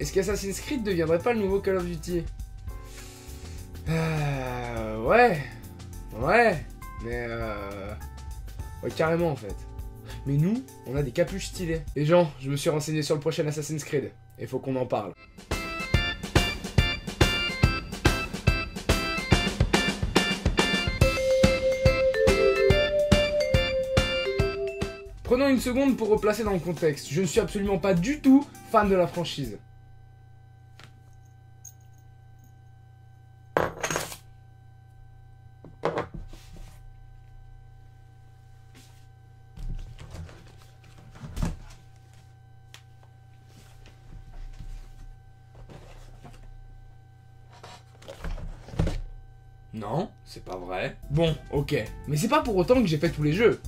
Est-ce qu'Assassin's Creed ne deviendrait pas le nouveau Call of Duty? Ouais. Ouais. Mais ouais, carrément en fait. Mais nous, on a des capuches stylées. Les gens, je me suis renseigné sur le prochain Assassin's Creed. Et faut qu'on en parle. Prenons une seconde pour replacer dans le contexte. Je ne suis absolument pas du tout fan de la franchise. Non, c'est pas vrai. Bon, ok. Mais c'est pas pour autant que j'ai fait tous les jeux.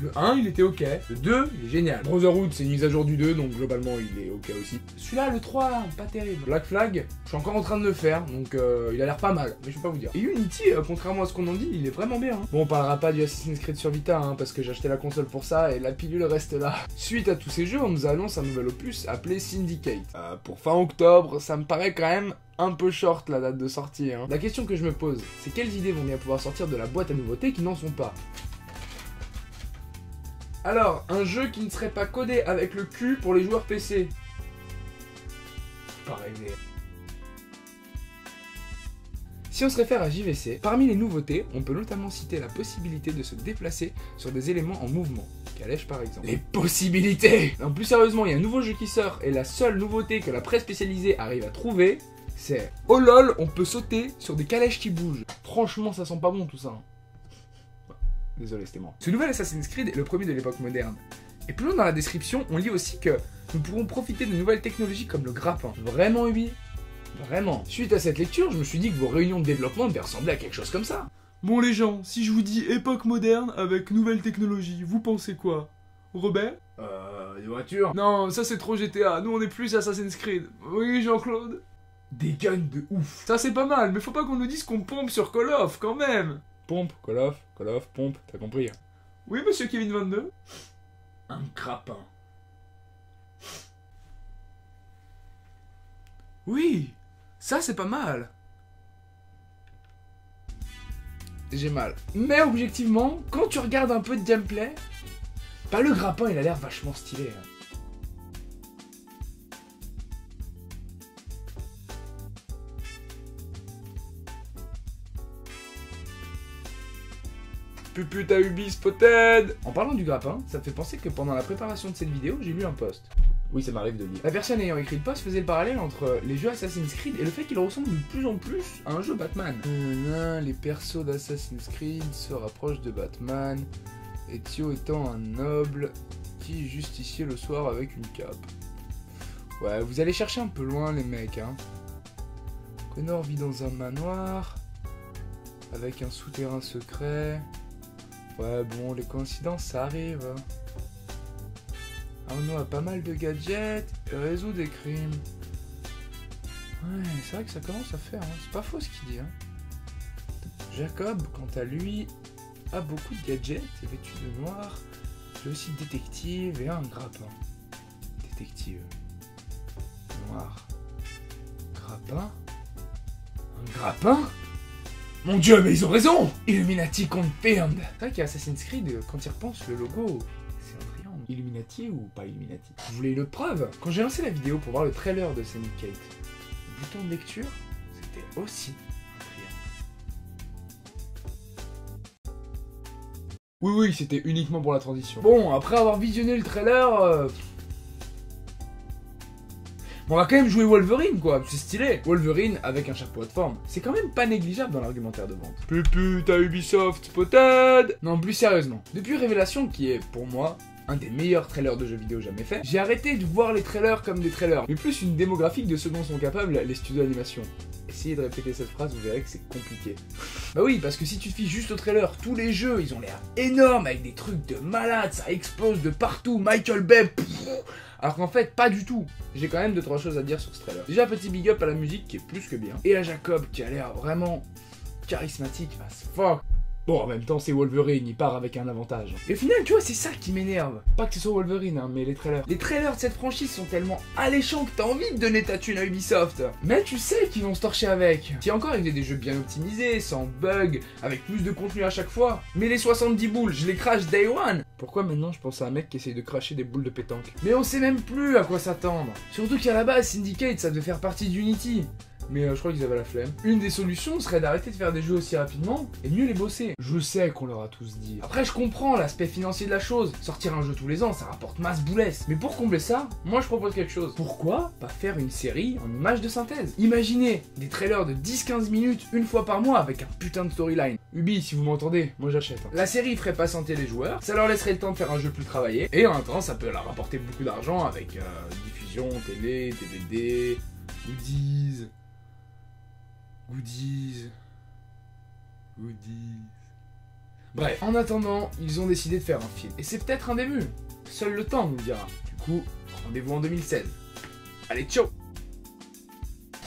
Le 1, il était ok. Le 2, il est génial. Brotherhood, c'est une mise à jour du 2, donc globalement, il est ok aussi. Celui-là, le 3, là, pas terrible. Black Flag, je suis encore en train de le faire, donc il a l'air pas mal, mais je vais pas vous dire. Et Unity, contrairement à ce qu'on en dit, il est vraiment bien. Hein. Bon, on parlera pas du Assassin's Creed sur Vita, hein, parce que j'ai acheté la console pour ça, et la pilule reste là. Suite à tous ces jeux, on nous annonce un nouvel opus appelé Syndicate. Pour fin octobre, ça me paraît quand même un peu short la date de sortie. Hein. La question que je me pose, c'est quelles idées vont bien pouvoir sortir de la boîte à nouveautés qui n'en sont pas. Alors, un jeu qui ne serait pas codé avec le cul pour les joueurs PC. Pas rêver. Si on se réfère à JVC, parmi les nouveautés, on peut notamment citer la possibilité de se déplacer sur des éléments en mouvement. Calèche par exemple. Les possibilités! Non, plus sérieusement, il y a un nouveau jeu qui sort et la seule nouveauté que la presse spécialisée arrive à trouver, c'est oh lol, on peut sauter sur des calèches qui bougent. Franchement, ça sent pas bon tout ça. Désolé, c'était moi. Ce nouvel Assassin's Creed est le premier de l'époque moderne. Et plus loin dans la description, on lit aussi que nous pourrons profiter de nouvelles technologies comme le grappin. Vraiment, Ubi? Vraiment. Suite à cette lecture, je me suis dit que vos réunions de développement devaient ressembler à quelque chose comme ça. Bon les gens, si je vous dis époque moderne avec nouvelles technologies, vous pensez quoi? Robert? Des voitures? Non, ça c'est trop GTA, nous on est plus Assassin's Creed. Oui Jean-Claude? Des guns de ouf. Ça c'est pas mal, mais faut pas qu'on nous dise qu'on pompe sur Call of quand même. Pompe, Call of, pompe, t'as compris. Hein. Oui monsieur Kevin 22? Un grappin. Oui, ça c'est pas mal. J'ai mal. Mais objectivement, quand tu regardes un peu de gameplay, bah le grappin il a l'air vachement stylé. Hein. Puput à Ubi Spotted. En parlant du grappin, ça me fait penser que pendant la préparation de cette vidéo, j'ai lu un post. Oui, ça m'arrive de lire. La personne ayant écrit le post faisait le parallèle entre les jeux Assassin's Creed et le fait qu'il ressemble de plus en plus à un jeu Batman. Les persos d'Assassin's Creed se rapprochent de Batman, Ezio étant un noble qui justiciait le soir avec une cape. Ouais, vous allez chercher un peu loin les mecs, hein. Connor vit dans un manoir, avec un souterrain secret. Ouais, bon, les coïncidences, ça arrive. Arnaud a pas mal de gadgets et résout des crimes. Ouais, c'est vrai que ça commence à faire, hein. C'est pas faux ce qu'il dit, hein. Jacob, quant à lui, a beaucoup de gadgets et vêtu de noir. Il est aussi détective et un grappin. Détective. Noir. Grappin. Un grappin? Mon dieu, mais ils ont raison! Illuminati confirmed! C'est vrai qu'à Assassin's Creed, quand ils repensent, le logo, c'est un triangle. Illuminati ou pas Illuminati? Vous voulez une preuve? Quand j'ai lancé la vidéo pour voir le trailer de Syndicate, le bouton de lecture, c'était aussi un triangle. Oui, c'était uniquement pour la transition. Bon, après avoir visionné le trailer... on va quand même jouer Wolverine quoi, c'est stylé. Wolverine avec un chapeau de forme, c'est quand même pas négligeable dans l'argumentaire de vente. Puput à Ubisoft Spotted. Non, plus sérieusement, depuis Révélation qui est pour moi un des meilleurs trailers de jeux vidéo jamais fait, j'ai arrêté de voir les trailers comme des trailers, mais plus une démographique de ce dont sont capables les studios d'animation. Essayez de répéter cette phrase, vous verrez que c'est compliqué. Bah oui, parce que si tu te fies juste au trailer, tous les jeux, ils ont l'air énormes, avec des trucs de malade, ça explose de partout, Michael Bay, alors qu'en fait, pas du tout. J'ai quand même 2-3 choses à dire sur ce trailer. Déjà, petit big up à la musique qui est plus que bien, et à Jacob qui a l'air vraiment charismatique as fuck. Bon, en même temps, c'est Wolverine, il part avec un avantage. Et au final, tu vois, c'est ça qui m'énerve. Pas que ce soit Wolverine, hein, mais les trailers. Les trailers de cette franchise sont tellement alléchants que t'as envie de donner ta thune à Ubisoft. Mais tu sais qu'ils vont se torcher avec. Si encore, ils faisaient des jeux bien optimisés, sans bugs, avec plus de contenu à chaque fois. Mais les 70 boules, je les crache day one. Pourquoi maintenant je pense à un mec qui essaye de cracher des boules de pétanque? Mais on sait même plus à quoi s'attendre. Surtout qu'à la base, Syndicate, ça devait faire partie d'Unity. Mais je crois qu'ils avaient la flemme. Une des solutions serait d'arrêter de faire des jeux aussi rapidement et de mieux les bosser. Je sais qu'on leur a tous dit. Après, je comprends l'aspect financier de la chose. Sortir un jeu tous les ans, ça rapporte masse boulesse. Mais pour combler ça, moi je propose quelque chose. Pourquoi pas faire une série en images de synthèse? Imaginez des trailers de 10-15 minutes une fois par mois avec un putain de storyline. Ubi, si vous m'entendez, moi j'achète. La série ferait patienter les joueurs, ça leur laisserait le temps de faire un jeu plus travaillé. Et en même temps, ça peut leur rapporter beaucoup d'argent avec diffusion, télé, DVD, goodies. Bref, en attendant, ils ont décidé de faire un film. Et c'est peut-être un début. Seul le temps nous le dira. Du coup, rendez-vous en 2016. Allez, ciao!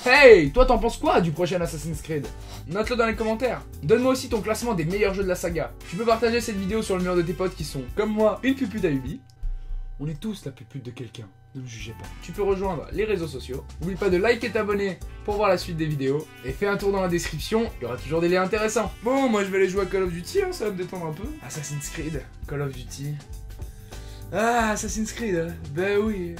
Hey, toi t'en penses quoi du prochain Assassin's Creed? Note-le dans les commentaires. Donne-moi aussi ton classement des meilleurs jeux de la saga. Tu peux partager cette vidéo sur le mur de tes potes qui sont, comme moi, une pupute à Ubi. On est tous la pupute de quelqu'un. Ne me jugez pas. Tu peux rejoindre les réseaux sociaux. N'oublie pas de liker et t'abonner pour voir la suite des vidéos. Et fais un tour dans la description, il y aura toujours des liens intéressants. Bon, moi je vais aller jouer à Call of Duty, hein, ça va me détendre un peu. Assassin's Creed, Call of Duty. Ah, Assassin's Creed, bah oui.